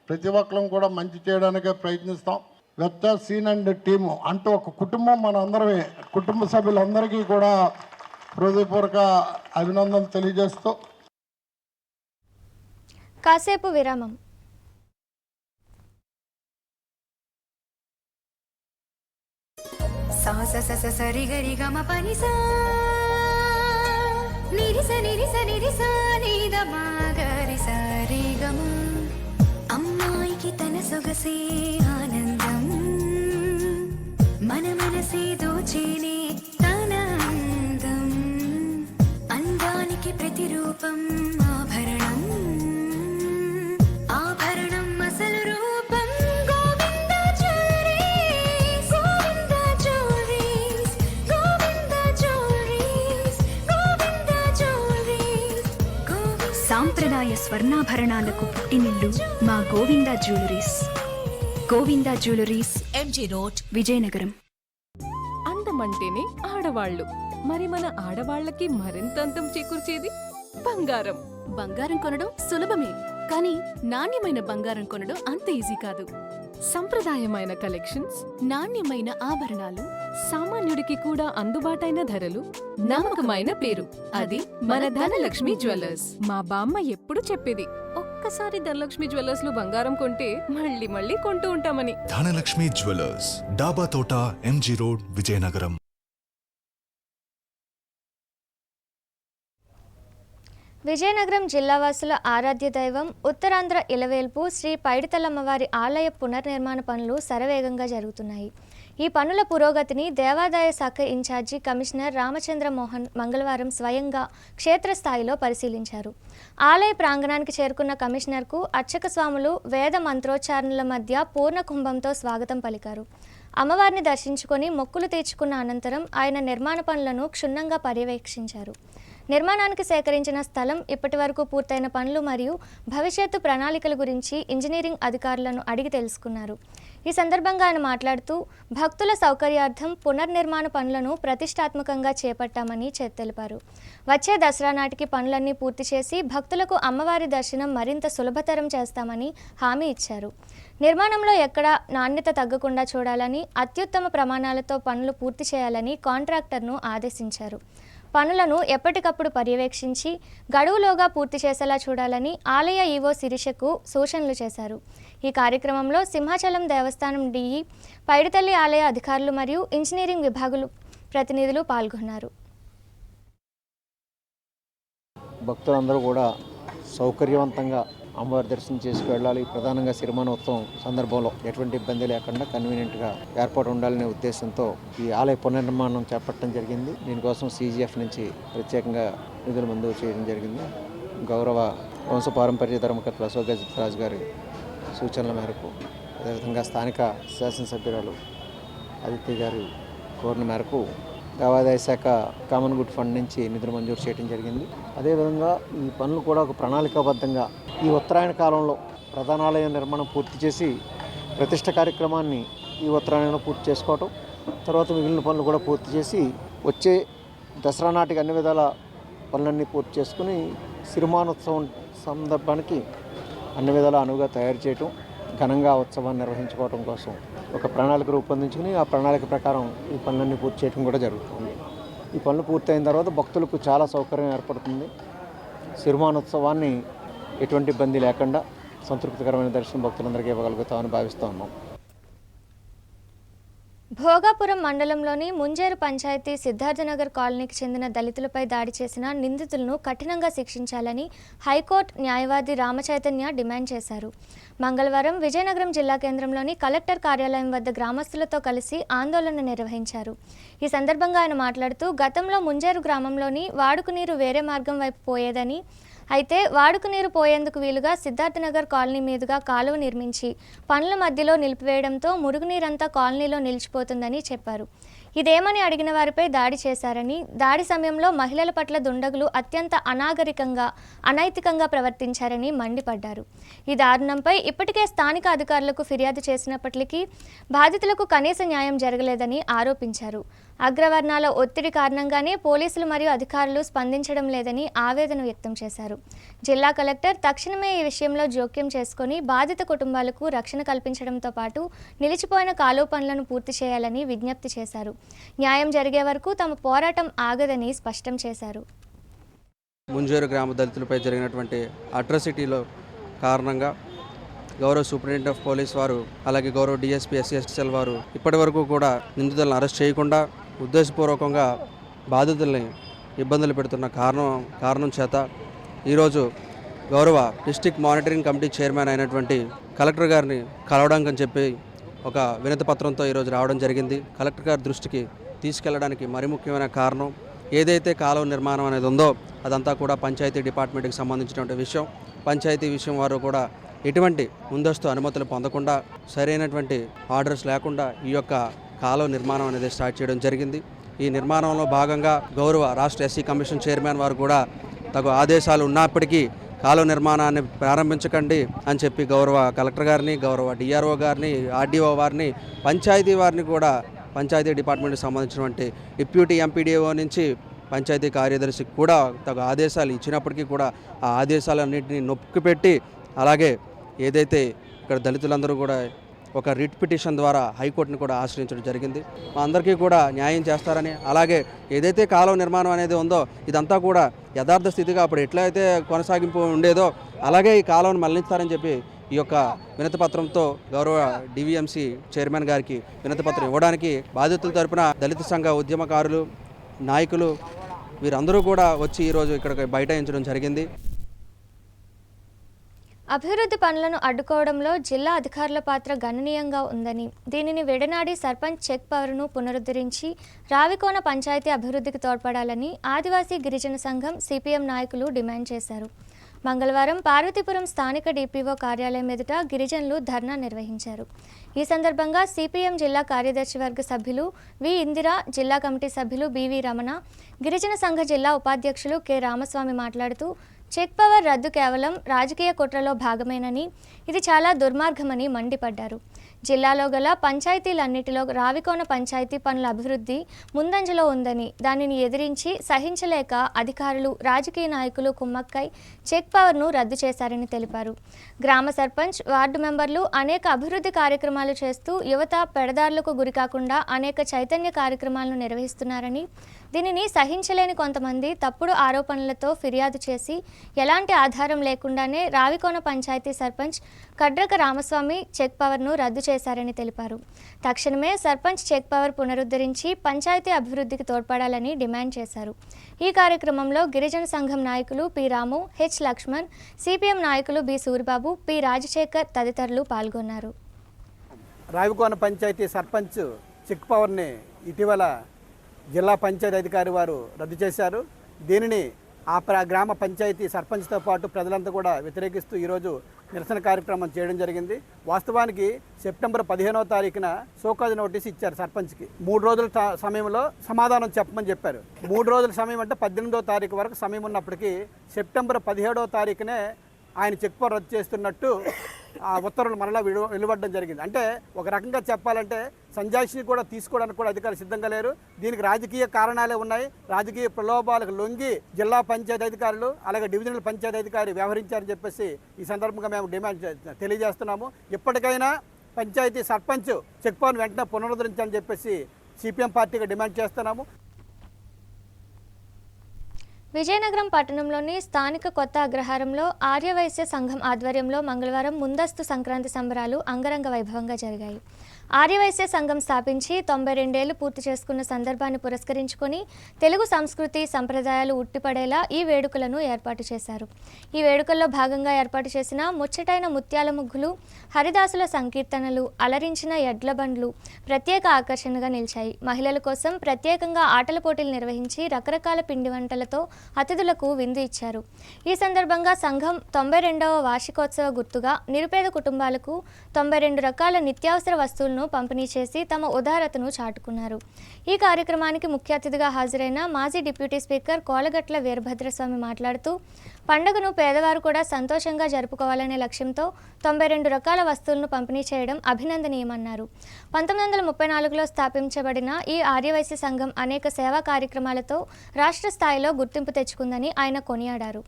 ప్రతి ఒక్కరం కూడా మంచి చేయడానికే ప్రయత్నిస్తాం. వెచ్చ సీన్ అండ్ టీము అంటూ ఒక కుటుంబం, మన అందరమే కుటుంబ సభ్యులందరికీ కూడా హృదయపూర్వక అభినందనలు తెలియజేస్తూ కాసేపు విరామం. సా స స స సరి గరి గమ పని సా నిరి స నిరి సా ని ద మా గరి స రి గమ అమ్మాయికి తన సొగసే ఆనందం మన మనసే దోచేనే తన అందం అందానికి ప్రతిరూపం ఆభరణం ఆభరణం అసలు రూపం Govinda jewelleries Govinda jewelleries Govinda jewelleries Govinda jewelleries సాంప్రదాయ స్వర్ణాభరణాలకు పుట్టినిల్లు మా Govinda jewelleries. Govinda jewelleries, MG road, Vizianagaram. అందమంటేనే ఆడవాళ్ళు, మరి మన ఆడవాళ్ళకి మరింత అందం చేకూర్చేది బంగారం. బంగారం కొనడం సులభమే, కానీ నాణ్యమైన బంగారం కొనడం అంత ఈజీ కాదు. సంప్రదాయమైన కలెక్షన్స్, నాణ్యమైన ఆభరణాలు, సామాన్యుడికి కూడా అందుబాటైన ధరలు, నమ్మకమైన పేరు, అది మన ధనలక్ష్మి జ్యువెలర్స్. మా బామ్మ ఎప్పుడు చెప్పేది, ఒక్కసారి ధనలక్ష్మి జ్యువెలర్స్ లో బంగారం కొంటే మళ్ళీ మళ్ళీ కొంటూ ఉంటామని. ధనలక్ష్మి జ్యువెలర్స్, డాబా తోట, ఎంజీ రోడ్, విజయనగరం. విజయనగరం జిల్లావాసుల ఆరాధ్య దైవం ఉత్తరాంధ్ర ఇలవేల్పు శ్రీ పైడితల్లమ్మవారి ఆలయ పునర్నిర్మాణ పనులు శరవేగంగా జరుగుతున్నాయి. ఈ పనుల పురోగతిని దేవాదాయ శాఖ ఇన్ఛార్జి కమిషనర్ రామచంద్ర మోహన్ మంగళవారం స్వయంగా క్షేత్రస్థాయిలో పరిశీలించారు. ఆలయ ప్రాంగణానికి చేరుకున్న కమిషనర్కు అర్చక స్వాములు వేద మంత్రోచ్చారణల మధ్య పూర్ణ కుంభంతో స్వాగతం పలికారు. అమ్మవారిని దర్శించుకొని మొక్కులు తీర్చుకున్న అనంతరం ఆయన నిర్మాణ పనులను క్షుణ్ణంగా పర్యవేక్షించారు. నిర్మాణానికి సేకరించిన స్థలం, ఇప్పటివరకు పూర్తయిన పనులు మరియు భవిష్యత్తు ప్రణాళికల గురించి ఇంజనీరింగ్ అధికారులను అడిగి తెలుసుకున్నారు. ఈ సందర్భంగా ఆయన మాట్లాడుతూ భక్తుల సౌకర్యార్థం పునర్నిర్మాణ పనులను ప్రతిష్టాత్మకంగా చేపట్టామని తెలిపారు. వచ్చే దసరా నాటికి పనులన్నీ పూర్తి చేసి భక్తులకు అమ్మవారి దర్శనం మరింత సులభతరం చేస్తామని హామీ ఇచ్చారు. నిర్మాణంలో ఎక్కడా నాణ్యత తగ్గకుండా చూడాలని, అత్యుత్తమ ప్రమాణాలతో పనులు పూర్తి చేయాలని కాంట్రాక్టర్ను ఆదేశించారు. పనులను ఎప్పటికప్పుడు పర్యవేక్షించి గడువులోగా పూర్తి చేసేలా చూడాలని ఆలయ ఈవో శిరీషకు సూచనలు చేశారు. ఈ కార్యక్రమంలో సింహాచలం దేవస్థానం డిఈ, పైడితల్లి ఆలయ అధికారులు మరియు ఇంజనీరింగ్ విభాగులు ప్రతినిధులు పాల్గొన్నారు. భక్తులందరూ కూడా సౌకర్యవంతంగా అమ్మవారి దర్శనం చేసి వెళ్ళాలి. ప్రధానంగా సిరిమానోత్సవం సందర్భంలో ఎటువంటి ఇబ్బంది లేకుండా కన్వీనియంట్గా ఏర్పాటు ఉండాలనే ఉద్దేశంతో ఈ ఆలయ పునర్నిర్మాణం చేపట్టడం జరిగింది. దీనికోసం CGF నుంచి ప్రత్యేకంగా నిధులు మంజూరు చేయడం జరిగింది. గౌరవ వంశపారంపర్య ధర్మకర్తలు అశోక్ గజపతిరాజు గారి సూచనల మేరకు, అదేవిధంగా స్థానిక శాసనసభ్యురాలు ఆదిత్య గారి కోరిన మేరకు దేవాదాయ శాఖ కామన్ గుడ్ ఫండ్ నుంచి నిధులు మంజూరు చేయడం జరిగింది. అదేవిధంగా ఈ పనులు కూడా ఒక ప్రణాళికాబద్ధంగా ఈ ఉత్తరాయణ కాలంలో ప్రధానాలయ నిర్మాణం పూర్తి చేసి ప్రతిష్ఠ కార్యక్రమాన్ని ఈ ఉత్తరాయణంలో పూర్తి చేసుకోవటం, తర్వాత మిగిలిన పనులు కూడా పూర్తి చేసి వచ్చే దసరా నాటికి అన్ని విధాల పనులన్నీ పూర్తి చేసుకుని సిరిమానోత్సవం సందర్భానికి అన్ని విధాల అనువుగా తయారు చేయటం, ఘనంగా ఉత్సవాన్ని నిర్వహించుకోవడం కోసం ఒక ప్రణాళిక రూపొందించుకుని ఆ ప్రణాళిక ప్రకారం ఈ పనులన్నీ పూర్తి చేయడం కూడా జరుగుతుంది. ఈ పనులు పూర్తయిన తర్వాత భక్తులకు చాలా సౌకర్యం ఏర్పడుతుంది. సిరిమానోత్సవాన్ని ఎటువంటి ఇబ్బంది లేకుండా సంతృప్తికరమైన దర్శనం భక్తులందరికీ ఇవ్వగలుగుతామని భావిస్తూ ఉన్నాం. భోగాపురం మండలంలోని ముంజేరు పంచాయతీ సిద్ధార్థనగర్ కాలనీకి చెందిన దళితులపై దాడి చేసిన నిందితులను కఠినంగా శిక్షించాలని హైకోర్టు న్యాయవాది రామచైతన్య డిమాండ్ చేశారు. మంగళవారం విజయనగరం జిల్లా కేంద్రంలోని కలెక్టర్ కార్యాలయం వద్ద గ్రామస్తులతో కలిసి ఆందోళన నిర్వహించారు. ఈ సందర్భంగా ఆయన మాట్లాడుతూ గతంలో ముంజేరు గ్రామంలోని వాడుకు నీరు వేరే మార్గం వైపు పోయేదని, అయితే వాడుక నీరు పోయేందుకు వీలుగా సిద్ధార్థనగర్ కాలనీ మీదుగా కాలువ నిర్మించి పనుల మధ్యలో నిలిపివేయడంతో మురుగునీరంతా కాలనీలో నిలిచిపోతుందని చెప్పారు. ఇదేమని అడిగిన వారిపై దాడి చేశారని, దాడి సమయంలో మహిళల పట్ల దుండగులు అత్యంత అనాగరికంగా అనైతికంగా ప్రవర్తించారని మండిపడ్డారు. ఈ దారుణంపై ఇప్పటికే స్థానిక అధికారులకు ఫిర్యాదు చేసినప్పటికీ బాధితులకు కనీస న్యాయం జరగలేదని ఆరోపించారు. అగ్రవర్ణాల ఒత్తిడి కారణంగానే పోలీసులు మరియు అధికారులు స్పందించడం లేదని ఆవేదన వ్యక్తం చేశారు. జిల్లా కలెక్టర్ తక్షణమే ఈ విషయంలో జోక్యం చేసుకుని బాధిత కుటుంబాలకు రక్షణ కల్పించడంతో పాటు నిలిచిపోయిన కాలువ పనులను పూర్తి చేయాలని విజ్ఞప్తి చేశారు. న్యాయం జరిగే వరకు తమ పోరాటం ఆగదని స్పష్టం చేశారు. ముంజేరు గ్రామ దళితులపై జరిగినటువంటి అట్రాసిటీలో కారణంగా గౌరవ సూపరింటెండెంట్ ఆఫ్ పోలీస్ వారు అలాగే గౌరవ డిఎస్పీ ఎస్ఎస్ఎల్ వారు ఇప్పటి వరకు కూడా నిందితులను అరెస్ట్ చేయకుండా ఉద్దేశపూర్వకంగా బాధితుల్ని ఇబ్బందులు పెడుతున్న కారణం చేత ఈరోజు గౌరవ డిస్ట్రిక్ట్ మానిటరింగ్ కమిటీ చైర్మన్ అయినటువంటి కలెక్టర్ గారిని కలవడానికి చెప్పి ఒక వినతి పత్రంతో ఈరోజు రావడం జరిగింది. కలెక్టర్ గారి దృష్టికి తీసుకెళ్లడానికి మరి ముఖ్యమైన కారణం ఏదైతే కాలువ నిర్మాణం అనేది ఉందో అదంతా కూడా పంచాయతీ డిపార్ట్మెంట్కి సంబంధించినటువంటి విషయం. పంచాయతీ విషయం వారు కూడా ఎటువంటి ముందస్తు అనుమతులు పొందకుండా సరైనటువంటి ఆర్డర్స్ లేకుండా ఈ యొక్క కాలువ నిర్మాణం అనేది స్టార్ట్ చేయడం జరిగింది. ఈ నిర్మాణంలో భాగంగా గౌరవ రాష్ట్ర ఎస్సీ కమిషన్ చైర్మన్ వారు కూడా తగు ఆదేశాలు ఉన్నప్పటికీ కాలువ నిర్మాణాన్ని ప్రారంభించకండి అని చెప్పి గౌరవ కలెక్టర్ గారిని, గౌరవ డిఆర్ఓ గారిని, ఆర్డీఓ వారిని, పంచాయతీ వారిని కూడా పంచాయతీ డిపార్ట్మెంట్కి సంబంధించినటువంటి డిప్యూటీ ఎంపీడీఓ నుంచి పంచాయతీ కార్యదర్శికి కూడా తగు ఆదేశాలు ఇచ్చినప్పటికీ కూడా ఆ ఆదేశాలన్నింటినీ నొక్కిపెట్టి అలాగే ఏదైతే ఇక్కడ దళితులందరూ కూడా ఒక రిట్ పిటిషన్ ద్వారా హైకోర్టుని కూడా ఆశ్రయించడం జరిగింది. మా అందరికీ కూడా న్యాయం చేస్తారని, అలాగే ఏదైతే కాలువ నిర్మాణం అనేది ఉందో ఇదంతా కూడా యథార్థ స్థితిగా అప్పుడు ఎట్లయితే కొనసాగింపు ఉండేదో అలాగే ఈ కాలువను మళ్లిస్తారని చెప్పి ఈ యొక్క వినతిపత్రంతో గౌరవ డివిఎంసి చైర్మన్ గారికి వినతిపత్రం ఇవ్వడానికి బాధితుల తరపున దళిత సంఘ ఉద్యమకారులు, నాయకులు వీరందరూ కూడా వచ్చి ఈరోజు ఇక్కడికి బైఠాయించడం జరిగింది. అభివృద్ధి పనులను అడ్డుకోవడంలో జిల్లా అధికారుల పాత్ర గణనీయంగా ఉందని, దీనిని విడనాడి సర్పంచ్ చెక్ పవర్ను పునరుద్ధరించి రావికోన పంచాయతీ అభివృద్ధికి తోడ్పడాలని ఆదివాసీ గిరిజన సంఘం సిపిఎం నాయకులు డిమాండ్ చేశారు. మంగళవారం పార్వతీపురం స్థానిక డిపిఓ కార్యాలయం ఎదుట గిరిజనులు ధర్నా నిర్వహించారు. ఈ సందర్భంగా సిపిఎం జిల్లా కార్యదర్శి వర్గ సభ్యులు వి ఇందిర, జిల్లా కమిటీ సభ్యులు బివి రమణ, గిరిజన సంఘ జిల్లా ఉపాధ్యక్షులు కె రామస్వామి మాట్లాడుతూ చెక్ పవర్ రద్దు కేవలం రాజకీయ కుట్రలో భాగమేనని, ఇది చాలా దుర్మార్గమని మండిపడ్డారు. జిల్లాలో గల పంచాయతీలన్నిటిలో రావికోన పంచాయతీ పనుల అభివృద్ధి ముందంజలో ఉందని, దానిని ఎదిరించి సహించలేక అధికారులు, రాజకీయ నాయకులు కుమ్మక్కై చెక్ పవర్ను రద్దు చేశారని తెలిపారు. గ్రామ సర్పంచ్, వార్డు మెంబర్లు అనేక అభివృద్ధి కార్యక్రమాలు చేస్తూ యువత పెడదారులకు గురికాకుండా అనేక చైతన్య కార్యక్రమాలను నిర్వహిస్తున్నారని, దీనిని సహించలేని కొంతమంది తప్పుడు ఆరోపణలతో ఫిర్యాదు చేసి ఎలాంటి ఆధారం లేకుండానే రావికోన పంచాయతీ సర్పంచ్ కడ్రక రామస్వామి చెక్ పవర్ను రద్దు చేశారని తెలిపారు. తక్షణమే సర్పంచ్ చెక్ పవర్ పునరుద్ధరించి పంచాయతీ అభివృద్ధికి తోడ్పడాలని డిమాండ్ చేశారు. ఈ కార్యక్రమంలో గిరిజన సంఘం నాయకులు పి రాము, హెచ్ లక్ష్మణ్, సిపిఎం నాయకులు బి సూరిబాబు, పి రాజశేఖర్ తదితరులు పాల్గొన్నారు. రావికోన పంచాయతీ సర్పంచ్ చెక్ పవర్ని ఇటీవల జిల్లా పంచాయతీ అధికారి వారు రద్దు చేశారు. దీనిని గ్రామ పంచాయతీ సర్పంచ్తో పాటు ప్రజలంతా కూడా వ్యతిరేకిస్తూ ఈరోజు నిరసన కార్యక్రమం చేయడం జరిగింది. వాస్తవానికి సెప్టెంబర్ 15వ తారీఖున షోకాజ్ నోటీస్ ఇచ్చారు సర్పంచ్కి. 3 రోజుల సమయంలో సమాధానం చెప్పమని చెప్పారు. 3 రోజుల సమయం అంటే 18వ తారీఖు వరకు సమయం ఉన్నప్పటికీ సెప్టెంబర్ 17వ తారీఖునే ఆయన చెక్ పవర్ రద్దు చేస్తున్నట్టు ఆ ఉత్తర్వులు మరలా వెలువడడం జరిగింది. అంటే ఒక రకంగా చెప్పాలంటే సంజాయిషిని కూడా తీసుకోవడానికి కూడా అధికారులు సిద్ధంగా లేరు. దీనికి రాజకీయ కారణాలే ఉన్నాయి. రాజకీయ ప్రలోభాలకు లొంగి జిల్లా పంచాయతీ అధికారులు అలాగే డివిజనల్ పంచాయతీ అధికారి వ్యవహరించారని చెప్పేసి ఈ సందర్భంగా మేము డిమాండ్ తెలియజేస్తున్నాము. ఇప్పటికైనా పంచాయతీ సర్పంచ్ చెక్ పవర్ వెంటనే పునరుద్ధరించాలని చెప్పేసి సిపిఎం పార్టీగా డిమాండ్ చేస్తున్నాము. విజయనగరం పట్టణంలోని స్థానిక కొత్త అగ్రహారంలో ఆర్యవైశ్య సంఘం ఆధ్వర్యంలో మంగళవారం ముందస్తు సంక్రాంతి సంబరాలు అంగరంగ వైభవంగా జరిగాయి. ఆర్యవైశ్య సంఘం స్థాపించి 92 ఏళ్లు పూర్తి చేసుకున్న సందర్భాన్ని పురస్కరించుకొని తెలుగు సంస్కృతి సంప్రదాయాలు ఉట్టిపడేలా ఈ వేడుకలను ఏర్పాటు చేశారు. ఈ వేడుకల్లో భాగంగా ఏర్పాటు చేసిన ముచ్చటైన ముత్యాల ముగ్గులు, హరిదాసుల సంకీర్తనలు, అలరించిన ఎడ్ల బండ్లు ప్రత్యేక ఆకర్షణగా నిలిచాయి. మహిళల కోసం ప్రత్యేకంగా ఆటల పోటీలు నిర్వహించి రకరకాల పిండి వంటలతో అతిథులకు విందు ఇచ్చారు. ఈ సందర్భంగా సంఘం 92వ వార్షికోత్సవ గుర్తుగా నిరుపేద కుటుంబాలకు 92 రకాల నిత్యావసర వస్తువులను పంపిణీ చేసి తమ ఉదారతను చాటుకున్నారు. ఈ కార్యక్రమానికి ముఖ్య అతిథిగా హాజరైన మాజీ డిప్యూటీ స్పీకర్ కోలగట్ల వీరభద్రస్వామి మాట్లాడుతూ పండుగను పేదవారు కూడా సంతోషంగా జరుపుకోవాలనే లక్ష్యంతో 92 రకాల వస్తువులను పంపిణీ చేయడం అభినందనీయమన్నారు. 1934లో స్థాపించబడిన ఈ ఆర్యవైశ్య సంఘం అనేక సేవా కార్యక్రమాలతో రాష్ట్ర స్థాయిలో గుర్తింపు తెచ్చుకుందని ఆయన కొనియాడారు.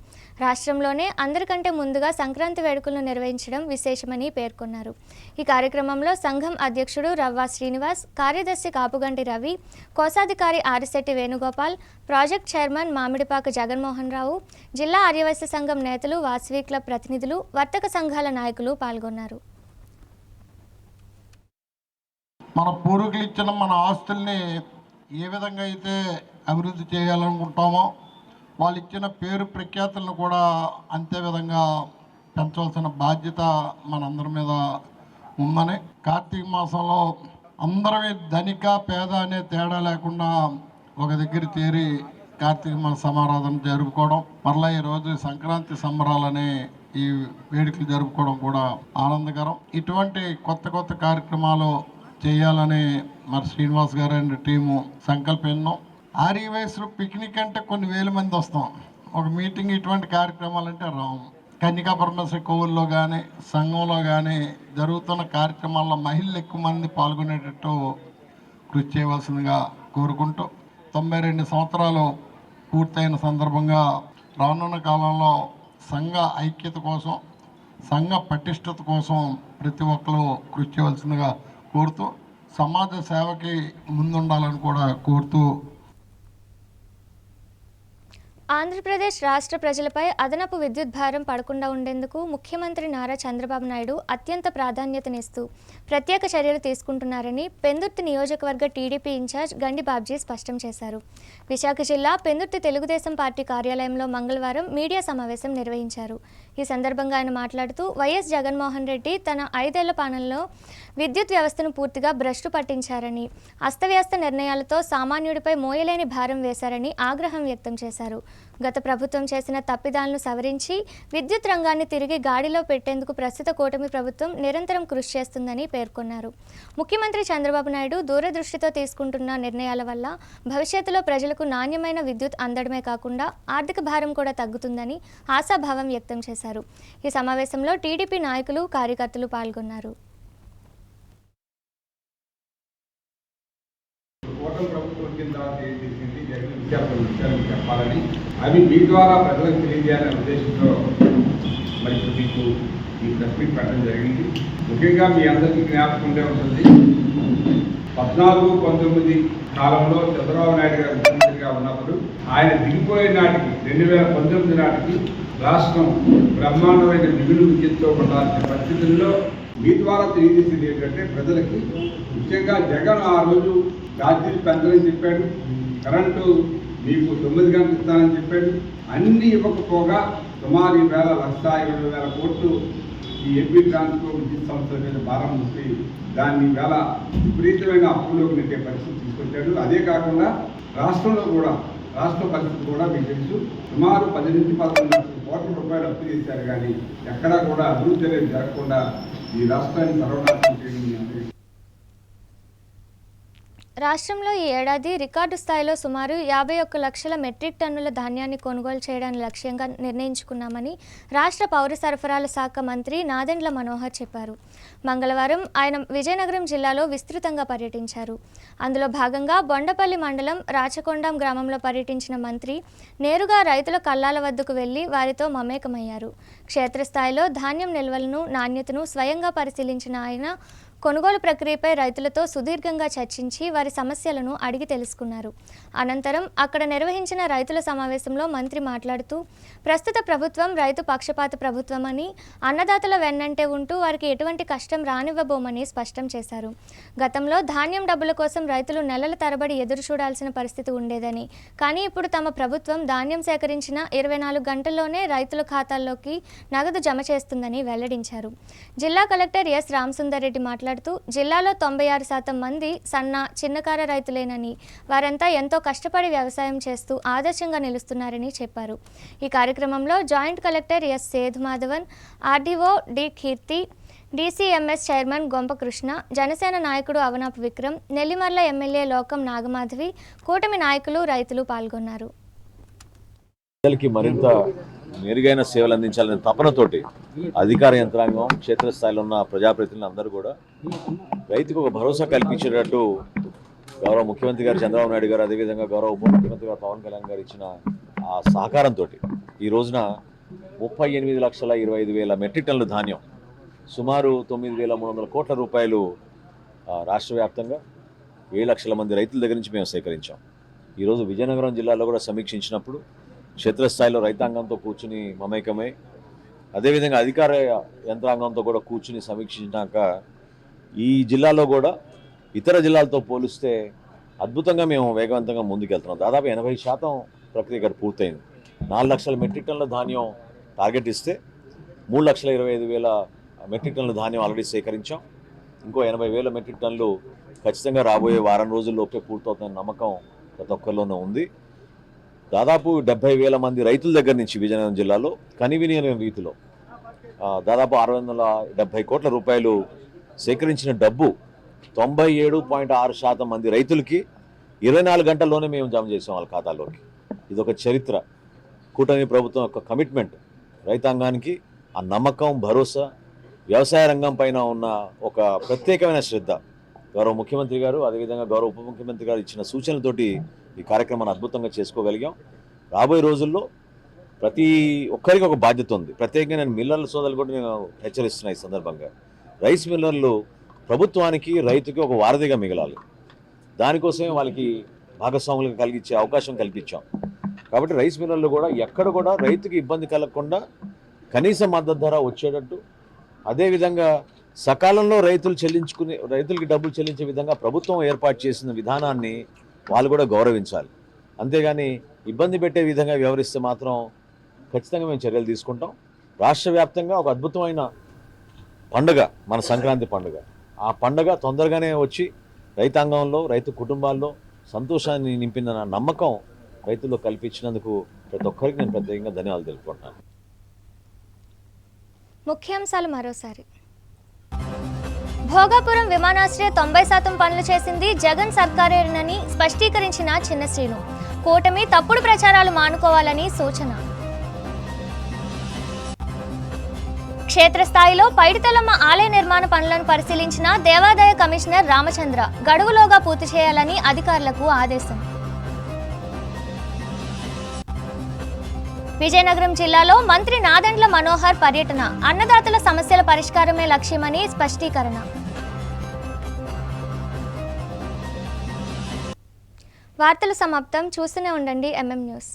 రాష్ట్రంలోనే అందరికంటే ముందుగా సంక్రాంతి వేడుకలను నిర్వహించడం విశేషమని పేర్కొన్నారు. ఈ కార్యక్రమంలో సంఘం అధ్యక్షుడు రవ్వా శ్రీనివాస్, కార్యదర్శి కాపుగంటి రవి, కోశాధికారి ఆరిశెట్టి వేణుగోపాల్, ప్రాజెక్ట్ చైర్మన్ మామిడిపాక జగన్మోహన్ రావు, జిల్లా ఆర్యవైశ్య సంఘం నేతలు, వాసవి క్లబ్ ప్రతినిధులు, వర్తక సంఘాల నాయకులు పాల్గొన్నారు. మన పూర్వీకులు ఇచ్చిన మన ఆస్తుల్ని ఏ విధంగా అయితే అభివృద్ధి చేయాలనుకుంటామో వాళ్ళు ఇచ్చిన పేరు ప్రఖ్యాతులను కూడా అంతే విధంగా పెంచవలసిన బాధ్యత మనందరి మీద ఉందని, కార్తీక మాసంలో అందరమే ధనిక పేద అనే తేడా లేకుండా ఒక దగ్గర చేరి కార్తీక మాస సమారాధన జరుపుకోవడం, మరలా ఈరోజు సంక్రాంతి సంబరాలని ఈ వేడుకలు జరుపుకోవడం కూడా ఆనందకరం. ఇటువంటి కొత్త కొత్త కార్యక్రమాలు చేయాలని మరి శ్రీనివాస్ గారు అండ్ టీము సంకల్పం. ఆర్యవైశ్యులు పిక్నిక్ అంటే కొన్ని వేల మంది వస్తాం, ఒక మీటింగ్ ఇటువంటి కార్యక్రమాలంటే రాము. కన్యకా పరమేశ్వరి కోవుల్లో కానీ సంఘంలో కానీ జరుగుతున్న కార్యక్రమాల్లో మహిళలు ఎక్కువ మంది పాల్గొనేటట్టు కృషి చేయవలసిందిగా కోరుకుంటూ 92 సంవత్సరాలు పూర్తయిన సందర్భంగా రానున్న కాలంలో సంఘ ఐక్యత కోసం, సంఘ పటిష్టత కోసం ప్రతి ఒక్కరూ కృషి చేయవలసిందిగా కోరుతూ సమాజ సేవకి ముందుండాలని కూడా కోరుతూ ఆంధ్రప్రదేశ్ రాష్ట్ర ప్రజలపై అదనపు విద్యుత్ భారం పడకుండా ఉండేందుకు ముఖ్యమంత్రి నారా చంద్రబాబు నాయుడు అత్యంత ప్రాధాన్యతనిస్తూ ప్రత్యేక చర్యలు తీసుకుంటున్నారని పెందుర్తి నియోజకవర్గ టీడీపీ ఇన్ఛార్జ్ గండి బాబ్జీ స్పష్టం చేశారు. విశాఖ జిల్లా పెందుర్తి తెలుగుదేశం పార్టీ కార్యాలయంలో మంగళవారం మీడియా సమావేశం నిర్వహించారు. ఈ సందర్భంగా ఆయన మాట్లాడుతూ వైఎస్ జగన్మోహన్ రెడ్డి తన 5 ఏళ్ల పాలనలో విద్యుత్ వ్యవస్థను పూర్తిగా భ్రష్టు పట్టించారని, అస్తవ్యస్త నిర్ణయాలతో సామాన్యుడిపై మోయలేని భారం వేశారని ఆగ్రహం వ్యక్తం చేశారు. గత ప్రభుత్వం చేసిన తప్పిదాలను సవరించి విద్యుత్ రంగాన్ని తిరిగి గాడిలో పెట్టేందుకు ప్రస్తుత కూటమి ప్రభుత్వం నిరంతరం కృషి చేస్తుందని పేర్కొన్నారు. ముఖ్యమంత్రి చంద్రబాబు నాయుడు దూరదృష్టితో తీసుకుంటున్న నిర్ణయాల వల్ల భవిష్యత్తులో ప్రజలకు నాణ్యమైన విద్యుత్ అందడమే కాకుండా ఆర్థిక భారం కూడా తగ్గుతుందని ఆశాభావం వ్యక్తం చేశారు. ఈ సమావేశంలో టీడీపీ నాయకులు, కార్యకర్తలు పాల్గొన్నారు. ప్రభుత్వం కింద విషయాలు చెప్పాలని, అవి మీ ద్వారా ప్రజలకు తెలియజేయాలనే ఉద్దేశంతో మరి మీకు ఈ ప్రెస్ మీట్ పెట్టడం జరిగింది. ముఖ్యంగా మీ అందరికీ జ్ఞాపకం ఉండే ఉంటుంది, 14-19 కాలంలో చంద్రబాబు నాయుడు గారు ముఖ్యమంత్రిగా ఉన్నప్పుడు ఆయన దిగిపోయే నాటికి 2019 నాటికి రాష్ట్రం బ్రహ్మాండమైన మిగులు విద్యుత్తో ఉండాల్సిన పరిస్థితుల్లో మీ ద్వారా తెలియజేసేది ఏంటంటే ప్రజలకి, ముఖ్యంగా జగన్ ఆ రోజు ఛార్జీలు పెంచాలని చెప్పాడు, కరెంటు మీకు 9 గంటలు ఇస్తానని చెప్పాడు. అన్నీ ఇవ్వకపోగా సుమారు 1,20,000 కోట్లు ఈ ఏపీ ట్రాన్స్పోర్ట్ విద్యుత్ సంస్థల మీద భారం ఉంచి దాన్ని వేళ విపరీతమైన అప్పులోకి నెట్టే పరిస్థితి తీసుకొచ్చాడు. అదే కాకుండా రాష్ట్రంలో కూడా రాష్ట్ర పరిస్థితి కూడా మీకు తెలుసు, సుమారు 10-11 లక్షల కోట్ల రూపాయలు అప్పు చేశారు. కానీ ఎక్కడా కూడా అభివృద్ధి అనేది జరగకుండా ఈ రాష్ట్రాన్ని సర్వనాశనం చేయడం. రాష్ట్రంలో ఈ ఏడాది రికార్డు స్థాయిలో సుమారు 51 లక్షల మెట్రిక్ టన్నుల ధాన్యాన్ని కొనుగోలు చేయడానికి లక్ష్యంగా నిర్ణయించుకున్నామని రాష్ట్ర పౌర సరఫరాల శాఖ మంత్రి నాదెండ్ల మనోహర్ చెప్పారు. మంగళవారం ఆయన విజయనగరం జిల్లాలో విస్తృతంగా పర్యటించారు. అందులో భాగంగా బొండపల్లి మండలం రాచకొండం గ్రామంలో పర్యటించిన మంత్రి నేరుగా రైతుల కల్లాల వద్దకు వెళ్లి వారితో మమేకమయ్యారు. క్షేత్రస్థాయిలో ధాన్యం నిల్వలను, నాణ్యతను స్వయంగా పరిశీలించిన ఆయన కొనుగోలు ప్రక్రియపై రైతులతో సుదీర్ఘంగా చర్చించి వారి సమస్యలను అడిగి తెలుసుకున్నారు. అనంతరం అక్కడ నిర్వహించిన రైతుల సమావేశంలో మంత్రి మాట్లాడుతూ ప్రస్తుత ప్రభుత్వం రైతు పక్షపాత ప్రభుత్వమని, అన్నదాతల వెన్నంటే ఉంటూ వారికి ఎటువంటి కష్టం రానివ్వబోమని స్పష్టం చేశారు. గతంలో ధాన్యం డబ్బుల కోసం రైతులు నెలల తరబడి ఎదురు చూడాల్సిన పరిస్థితి ఉండేదని, కానీ ఇప్పుడు తమ ప్రభుత్వం ధాన్యం సేకరించిన 24 గంటల్లోనే రైతుల ఖాతాల్లోకి నగదు జమ చేస్తుందని వెల్లడించారు. జిల్లా కలెక్టర్ ఎస్ రామసుందర్ రెడ్డి మాట్లాడుతూ జిల్లాలో 96% మంది సన్న చిన్నకార రైతులేనని, వారంతా ఎంతో కష్టపడి వ్యవసాయం చేస్తూ ఆదర్శంగా నిలుస్తున్నారని చెప్పారు. ఈ కార్యక్రమంలో joint collector S Sethumadhavan, RDO D Keerthi, DCMS chairman Gompa Krishna, Janasena నాయకుడు అవనాపు విక్రమ్, నెల్లిమర్ల ఎమ్మెల్యే లోకం నాగమాధవి, కూటమి నాయకులు, రైతులు పాల్గొన్నారు. ప్రజలకి మరింత మెరుగైన సేవలు అందించాలనే తపనతోటి అధికార యంత్రాంగం, క్షేత్రస్థాయిలో ఉన్న ప్రజాప్రతినిధులు అందరూ కూడా రైతుకు ఒక భరోసా కల్పించేటట్టు గౌరవ ముఖ్యమంత్రి గారు చంద్రబాబు నాయుడు గారు, అదేవిధంగా గౌరవ ఉప ముఖ్యమంత్రి గారు పవన్ కళ్యాణ్ గారు ఇచ్చిన ఆ సహకారంతో ఈ రోజున 38,25,000 మెట్రిక్ టన్నుల ధాన్యం, సుమారు 9,300 కోట్ల రూపాయలు రాష్ట్ర వ్యాప్తంగా 7 లక్షల మంది రైతుల దగ్గర నుంచి మేము సేకరించాం. ఈరోజు విజయనగరం జిల్లాలో కూడా సమీక్షించినప్పుడు క్షేత్రస్థాయిలో రైతాంగంతో కూర్చుని మమేకమై, అదేవిధంగా అధికార యంత్రాంగంతో కూడా కూర్చుని సమీక్షించాక ఈ జిల్లాలో కూడా ఇతర జిల్లాలతో పోలిస్తే అద్భుతంగా మేము వేగవంతంగా ముందుకెళ్తున్నాం. దాదాపు 80% ప్రక్రియ గారు పూర్తయింది. 4 లక్షల మెట్రిక్ టన్నుల ధాన్యం టార్గెట్ ఇస్తే 3,25,000 మెట్రిక్ టన్నుల ధాన్యం ఆల్రెడీ సేకరించాం. ఇంకో 80,000 మెట్రిక్ టన్నులు ఖచ్చితంగా రాబోయే వారం రోజుల్లోపే పూర్తవుతున్న నమ్మకం ప్రతి ఒక్కరిలోనూ ఉంది. దాదాపు 70,000 మంది రైతుల దగ్గర నుంచి విజయనగరం జిల్లాలో కనివినియని రీతిలో దాదాపు 670 కోట్ల రూపాయలు సేకరించిన డబ్బు 97.6% మంది రైతులకి 24 గంటల్లోనే మేము జమ చేసాం వాళ్ళ ఖాతాల్లోకి. ఇది ఒక చరిత్ర. కూటమి ప్రభుత్వం యొక్క కమిట్మెంట్, రైతాంగానికి ఆ నమ్మకం, భరోసా, వ్యవసాయ రంగం పైన ఉన్న ఒక ప్రత్యేకమైన శ్రద్ధ, గౌరవ ముఖ్యమంత్రి గారు అదేవిధంగా గౌరవ ఉప ముఖ్యమంత్రి గారు ఇచ్చిన సూచనలతోటి ఈ కార్యక్రమాన్ని అద్భుతంగా చేసుకోగలిగాం. రాబోయే రోజుల్లో ప్రతి ఒక్కరికి ఒక బాధ్యత ఉంది. ప్రత్యేకంగా నేను మిల్లర్ల సోదరులు కూడా నేను హెచ్చరిస్తున్నా. ఈ సందర్భంగా రైస్ మిల్లర్లు ప్రభుత్వానికి, రైతుకి ఒక వారధిగా మిగలాలి. దానికోసమే వాళ్ళకి భాగస్వాములుగా కలిగించే అవకాశం కల్పించాం. కాబట్టి రైస్ మిల్లర్లు కూడా ఎక్కడ కూడా రైతుకి ఇబ్బంది కలగకుండా కనీస మద్దతు ధర వచ్చేటట్టు, అదేవిధంగా సకాలంలో రైతులకి డబ్బులు చెల్లించే విధంగా ప్రభుత్వం ఏర్పాటు చేసిన విధానాన్ని వాళ్ళు కూడా గౌరవించాలి. అంతేగాని ఇబ్బంది పెట్టే విధంగా వ్యవహరిస్తే మాత్రం ఖచ్చితంగా మేము చర్యలు తీసుకుంటాం. రాష్ట్ర వ్యాప్తంగా ఒక అద్భుతమైన పండుగ మన సంక్రాంతి పండుగ. ఆ పండుగ తొందరగానే వచ్చి రైతాంగంలో, రైతు కుటుంబాల్లో సంతోషాన్ని నింపిన నమ్మకం రైతుల్లో కల్పించినందుకు ప్రతి ఒక్కరికి నేను ప్రత్యేకంగా ధన్యవాదాలు తెలుపుకుంటున్నాను. ముఖ్యాంశాలు మరోసారి. భోగాపురం విమానాశ్రయ 90% పనులు చేసింది జగన్ సర్కారేనని స్పష్టీకరించిన చిన్న శ్రీను. కూటమి తప్పుడు ప్రచారాలు మానుకోవాలని సూచన. క్షేత్రస్థాయిలో పైడితలమ్మ ఆలయ నిర్మాణ పనులను పరిశీలించిన దేవాదాయ కమిషనర్ రామచంద్ర. గడువులోగా పూర్తి చేయాలని అధికారులకు ఆదేశం. విజయనగరం జిల్లాలో మంత్రి నాదెండ్ల మనోహర్ పర్యటన. అన్నదాతల సమస్యల పరిష్కారమే లక్ష్యమని స్పష్టీకరణ. వార్తలు సమాప్తం. చూస్తూనే ఉండండి MM న్యూస్.